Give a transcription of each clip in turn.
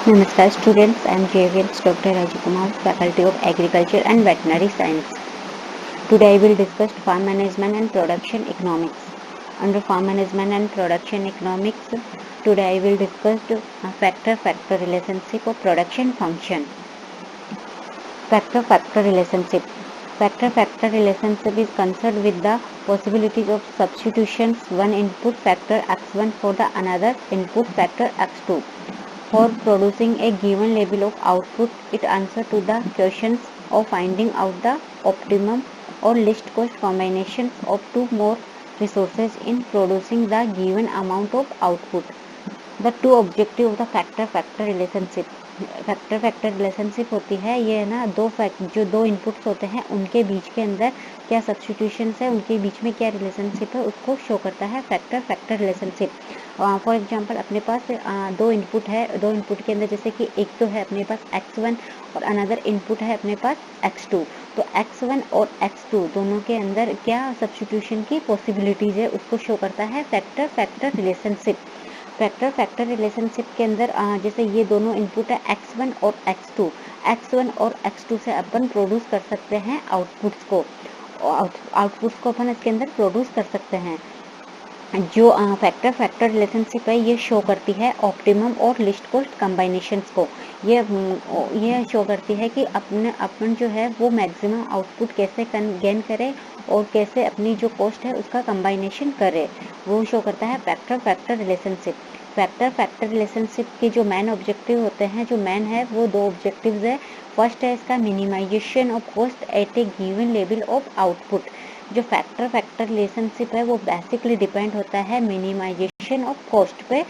Namaskar students, I am JVM's Dr. Rajakumar, Faculty of Agriculture and Veterinary Science. Today I will discuss farm management and production economics. Under farm management and production economics, today I will discuss factor relationship of production function. Factor relationship. Factor relationship is concerned with the possibilities of substitutions one input factor x1 for the another input factor x2. For producing a given level of output, it answers to the questions of finding out the optimum or least cost combinations of two more resources in producing the given amount of output. The two objective of the factor relationship. Factor relationship होती है ये है ना जो दो inputs होते हैं उनके बीच के अंदर क्या सब्स्टिट्यूशंस है, उनके बीच में क्या रिलेशनशिप है, उसको शो करता है फैक्टर रिलेशनशिप. फॉर एग्जांपल अपने पास दो इनपुट है, दो इनपुट के अंदर जैसे कि एक तो है अपने पास x1 और अनदर इनपुट है अपने पास x2. तो x1 और x2 दोनों के अंदर क्या सब्स्टिट्यूशन की पॉसिबिलिटीज है उसको शो करता है फैक्टर रिलेशनशिप. फैक्टर रिलेशनशिप के अंदर जैसे ये दोनों इनपुट है x1 और x2 से अपन प्रोड्यूस कर सकते हैं आउटपुट्स को अपन इसके अंदर प्रोड्यूस कर सकते हैं. जो फैक्टर रिलेशनशिप है ये शो करती है ऑप्टिमम और लिस्ट कॉस्ट कॉम्बिनेशंस को. ये शो करती है कि अपन जो है वो मैक्सिमम आउटपुट कैसे गेन करे और कैसे अपनी जो कॉस्ट है उसका कॉम्बिनेशन करे, वो शो करता है फैक्टर रिलेशनशिप. फैक्टर रिलेशनशिप के जो मेन ऑब्जेक्टिव होते हैं, जो मेन है वो दो ऑब्जेक्टिव्स है. फर्स्ट है इसका minimisation of cost at a given level of output. जो फैक्टर रिलेशनशिप है वो बेसिकली डिपेंड होता है मिनिमाइजेशन ऑफ कॉस्ट पे.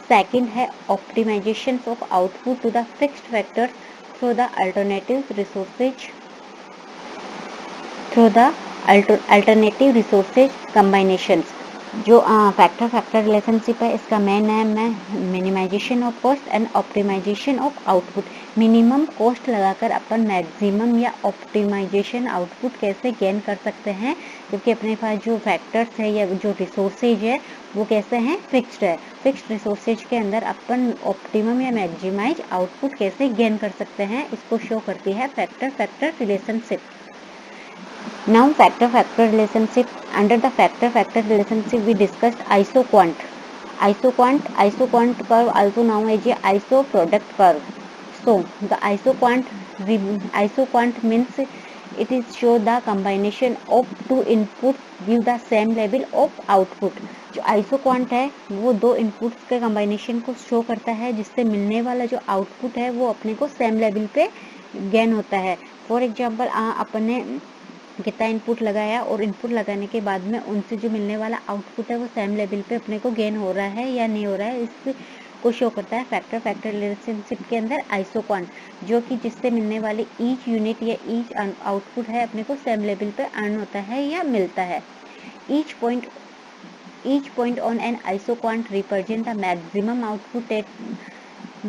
सेकंड है optimisation of output to the fixed factors through the alternative resources combinations. जो फैक्टर रिलेशनशिप है इसका मेन है minimisation of cost and optimisation of output. Minimum cost लगाकर अपन मैक्सिमम या ऑप्टिमाइजेशन आउटपुट कैसे गेन कर सकते हैं, क्योंकि अपने पास जो फैक्टर्स है या जो रिसोर्सेज है वो कैसे हैं, फिक्स्ड है. फिक्स्ड रिसोर्सेज के अंदर अपन ऑप्टिमम या मैक्सिमाइज आउटपुट कैसे गेन कर सकते हैं, इसको शो करती है factor relationship. Now factor relationship. Under the factor relationship we discussed isoquant curve, also known as a iso product curve. So the isoquant means it is show the combination of two inputs give the same level of output. जो isoquant है वो दो inputs के combination को show करता है जिससे मिलने वाला जो output है वो अपने को same level पे gain होता है. For example अपने कितना इनपुट लगाया और इनपुट लगाने के बाद में उनसे जो मिलने वाला आउटपुट है वो सेम लेवल पे अपने को गेन हो रहा है या नहीं हो रहा है, इसको शो करता है फैक्टर रिलेशनशिप के अंदर आइसोक्वांट, जो कि जिससे मिलने वाली ईच यूनिट या ईच आउटपुट है अपने को सेम लेवल पे अर्न होता है या मिलता है. Each point on an isoquant represent the maximum output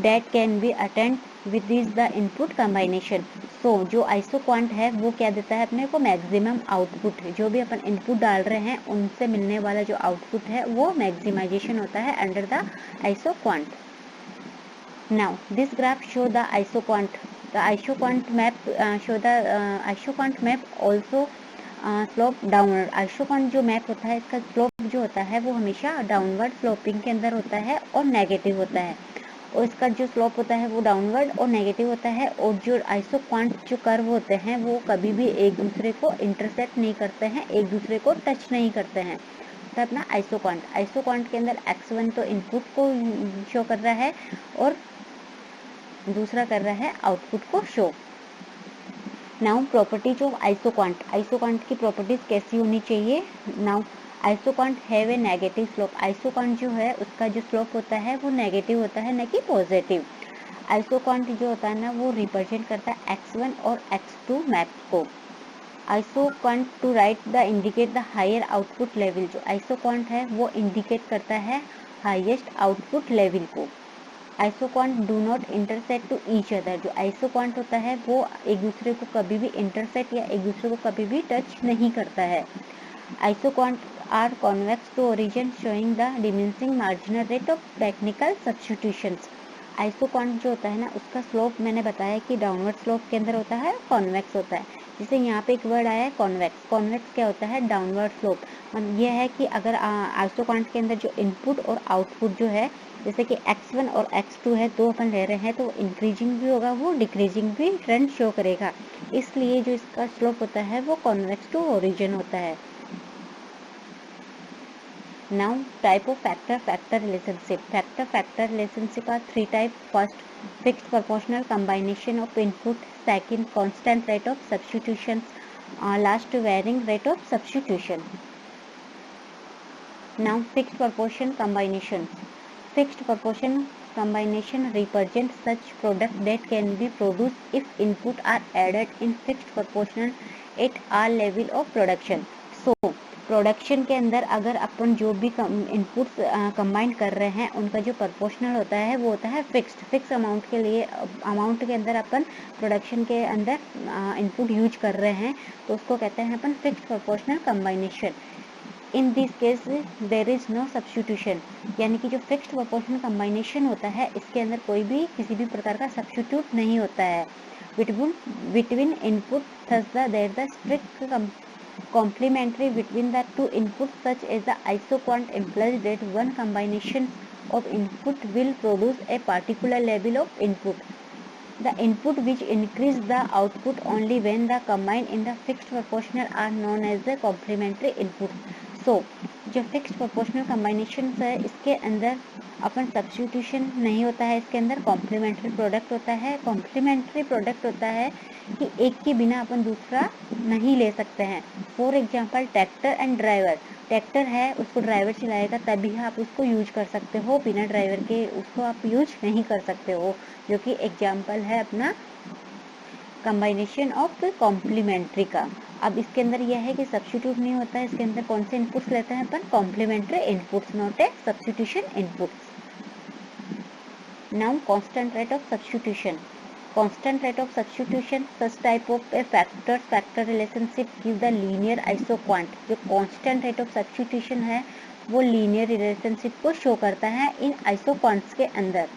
that can be attained with this the input combination. So जो आइसोक्वांट है वो क्या देता है अपने को, मैक्सिमम आउटपुट. जो भी अपन इनपुट डाल रहे हैं उनसे मिलने वाला जो आउटपुट है वो मैक्सिमाइजेशन होता है under the isoquant. Now this graph show the isoquant. The isoquant map also slope downward. Isoquant जो मैप होता है इसका स्लोप जो होता है वो हमेशा डाउनवर्ड स्लोपिंग के अंदर होता है और नेगेटिव होता है, और इसका जो स्लोप होता है वो डाउनवर्ड और नेगेटिव होता है. और जो आइसोक्वांट जो कर्व होते हैं वो कभी भी एक दूसरे को इंटरसेक्ट नहीं करते हैं, एक दूसरे को टच नहीं करते हैं. तो अपना आइसोक्वांट के अंदर x1 तो इनपुट को शो कर रहा है और दूसरा कर रहा है आउटपुट को show. Now properties of isoquant की प्रॉपर्टीज कैसी होनी चाहिए. Now isoquant have a negative slope. Isoquant जो है उसका जो स्लोप होता है वो नेगेटिव होता है, न कि पॉजिटिव. आइसोक्वांट जो होता है ना वो रिप्रेजेंट करता है x1 और x2 मैप को. Isoquant to right the indicate the higher output level. जो आइसोक्वांट है वो इंडिकेट करता है हाईएस्ट आउटपुट लेवल को. Isoquant do not intersect to each other. जो आइसोक्वांट होता है वो एक दूसरे को कभी भी इंटरसेक्ट या एक दूसरे को कभी भी टच नहीं करता है. Isoquant are convex to origin showing the diminishing marginal rate of technical substitutions. Isoquant जो होता है ना, उसका स्लोप मैंने बताया कि डाउनवर्ड स्लोप के अंदर होता है, कॉन्वेक्स होता है। जैसे यहाँ पे एक वर्ड आया है कॉन्वेक्स। कॉन्वेक्स क्या होता है? Downward slope. मतलब ये है कि अगर आइसोक्वांट के अंदर जो इनपुट और आउटपुट जो है, जैसे कि x1 और x2 है, दो अपन ले रहे हैं, तो इंक्रीजिंग भी होगा, वो डिक्रीजिंग भी ट्रेंड शो करेगा। इसलिए जो इसका स्लोप होता है वो कॉन्वेक्स टू ओरिजिन होता है। Now type of factor relationship. Factor relationship are three type. First, fixed proportional combination of input. Second, constant rate of substitution. Last, varying rate of substitution. Now fixed proportion combinations. Fixed proportion combination represent such product that can be produced if input are added in fixed proportion at all level of production. So production के अंदर अगर अपन जो भी inputs combine कर रहे हैं, उनका जो प्रोपोर्शनल होता है वो होता है फिक्स अमाउंट के लिए। अमाउंट के अंदर अपन प्रोडक्शन के अंदर इनपुट यूज कर रहे हैं, तो उसको कहते हैं अपन fixed proportional combination. In this case there is no substitution, यानी कि जो फिक्स्ड प्रोपोर्शनल कंबाइनेशन होता है, इसके अंदर कोई भी किसी भी प्रकार का सब्स्टिट्यूट नहीं होता है between input. Thus there the strict complementary between the two inputs, such as the isoquant, implies that one combination of input will produce a particular level of input. The input which increase the output only when the combined in the fixed proportional are known as the complementary inputs. So जो fixed proportional कम्बाइनेशन है, इसके अंदर अपन substitution नहीं होता है, इसके अंदर complementary product होता है। कॉम्प्लीमेंट्री प्रोडक्ट होता है कि एक के बिना अपन दूसरा नहीं ले सकते हैं। For example tractor and driver. Tractor है, उसको ड्राइवर चलाएगा तभी आप उसको यूज कर सकते हो, बिना ड्राइवर के उसको आप यूज नहीं कर सकते हो, जो कि एग्जाम्पल है अपना कंबाइनेशन ऑफ कॉम्प्लीमेंट्री का। अब इसके अंदर यह है कि सब्स्टिट्यूट नहीं होता है, इसके अंदर कौन से इनपुट्स लेते हैं अपन? Complementary inputs, not a substitution inputs. Now constant rate of substitution. Constant rate of substitution such type of a factor relationship give the linear isoquant. जो कांस्टेंट रेट ऑफ सब्स्टिट्यूशन है वो लीनियर रिलेशनशिप को show करता है इन आइसोक्वांट्स के अंदर।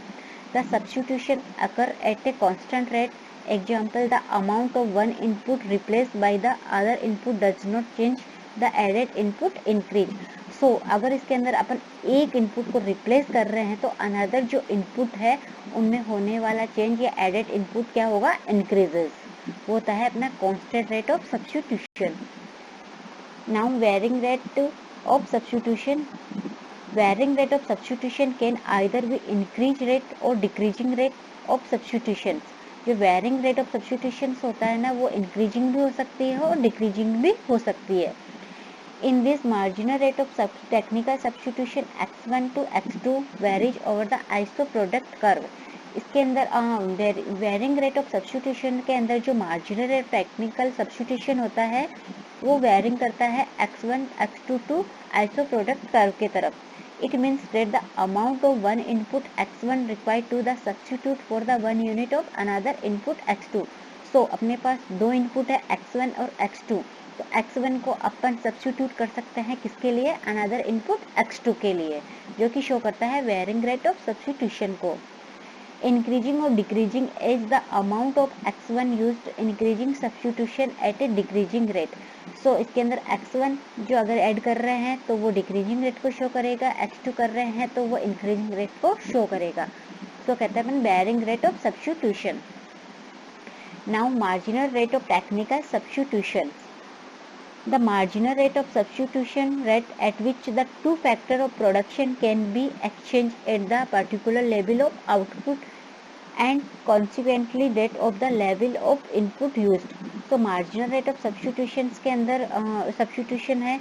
The substitution occur at a constant rate. Example, the amount of one input replaced by the other input does not change, the added input increase. So अगर इसके अंदर अपन एक इनपुट को रिप्लेस कर रहे हैं, तो अनदर जो इनपुट है उनमें होने वाला चेंज या एडेड इनपुट क्या होगा? इंक्रीजेस। वो होता है अपना constant rate of substitution. Now varying rate of substitution. Varying rate of substitution can either be increase rate और डिक्रीजिंग रेट ऑफ सब्स्टिट्यूशन। जो वेरिंग रेट ऑफ सब्स्टिट्यूशन होता है ना, वो इंक्रीजिंग भी हो सकती है और डिक्रीजिंग भी हो सकती है। In this marginal rate of technical substitution x1 to x2 varies over the iso product curve. इसके अंदर वेरिंग रेट ऑफ सब्स्टिट्यूशन के अंदर जो मार्जिनल रेट टेक्निकल सब्स्टिट्यूशन होता है वो वेरिंग करता है x1 x2 to iso product curve के तरफ। It means that the amount of one input x1 required to the substitute for the one unit of another input x2. So अपने पास दो input है x1 और x2, तो x1 को अपन substitute कर सकते हैं किसके लिए? अनदर इनपुट x2 के लिए, जो कि शो करता है वेरिंग रेट ऑफ सब्स्टिट्यूशन को। इंक्रीजिंग और decreasing as the amount of x1 used increasing substitution at a decreasing rate. So इसके अंदर x1 जो अगर ऐड कर रहे हैं तो वो डिक्रीजिंग रेट को शो करेगा, x2 कर रहे हैं तो वो इंक्रीजिंग रेट को शो करेगा। तो कहते हैं अपन varying rate of substitution. Now marginal rate of technical substitution. The marginal rate of substitution rate at which the two factor of production can be exchanged at the particular level of output and consequently that of the level of input used. तो marginal rate of substitutions के अंदर substitution है,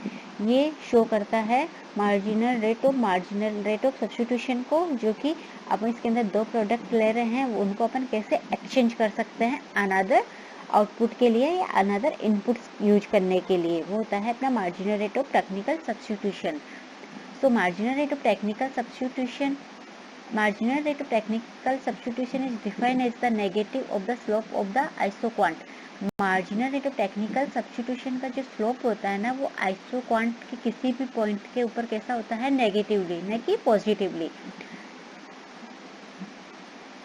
ये show करता है marginal rate of substitution को, जो कि अपन इसके अंदर दो प्रोडक्ट ले रहे हैं, उनको अपन कैसे एक्सचेंज कर सकते हैं अनदर आउटपुट के लिए या अनदर इनपुट्स यूज करने के लिए। वो होता है अपना marginal rate of technical substitution. So marginal rate of technical substitution is defined as the negative of the slope of the isoquant. Marginal rate of technical substitution का जो स्लोप होता है ना, वो आइसोक्वांट के किसी भी पॉइंट के ऊपर कैसा होता है? नेगेटिवली, न कि positively.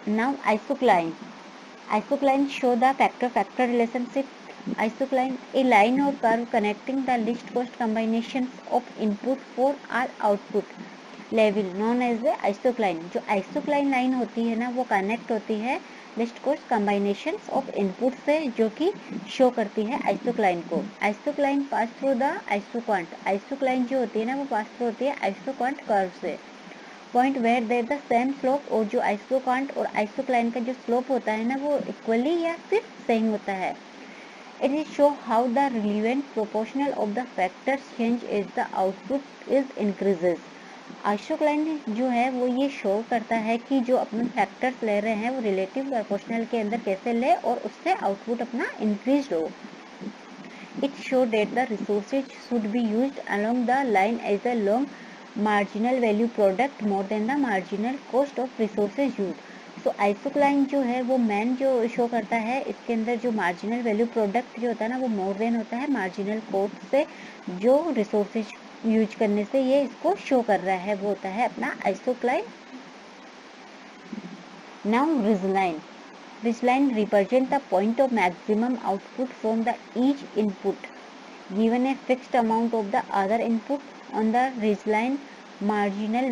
Now isocline. Isocline show the factor-factor relationship. Isocline, a line or curve connecting the least cost combinations of input for all output level known as the isocline. जो isocline line होती है ना वो connect होती है least cost combinations of input से, जो कि शो करती है आइसोक्लाइन को. Isocline pass through the isoquant. Isocline जो होती है ना वो पास थ्रू होती है आइसोक्वांट कर्व से. Point where there the same slope, और जो आइसोक्वांट और आइसोक्लाइन का जो स्लोप होता है ना वो इक्वली या फिर सेम होता है. It is show how the relevant proportional of the factors change as the output is increases. Isocline जो है वो ये शो करता है कि जो अपने फैक्टर्स ले रहे हैं वो रिलेटिव प्रोपोर्शनल के अंदर कैसे ले और उससे आउटपुट अपना इंक्रीज हो. It show that the resources should be used along the line as a long marginal value product more than the marginal cost of resources use. So isocline जो है वो मैन जो शो करता है, इसके अंदर जो मार्जिनल वैल्यू प्रोडक्ट जो होता है ना वो मोर देन होता है मार्जिनल कॉस्ट से, जो रिसोर्सेज यूज करने से ये इसको शो कर रहा है, वो होता है अपना isocline. Now ridgeline. Ridgeline represent the point of maximum output from the each input given a fixed amount of the other input. On the ridgeline, marginal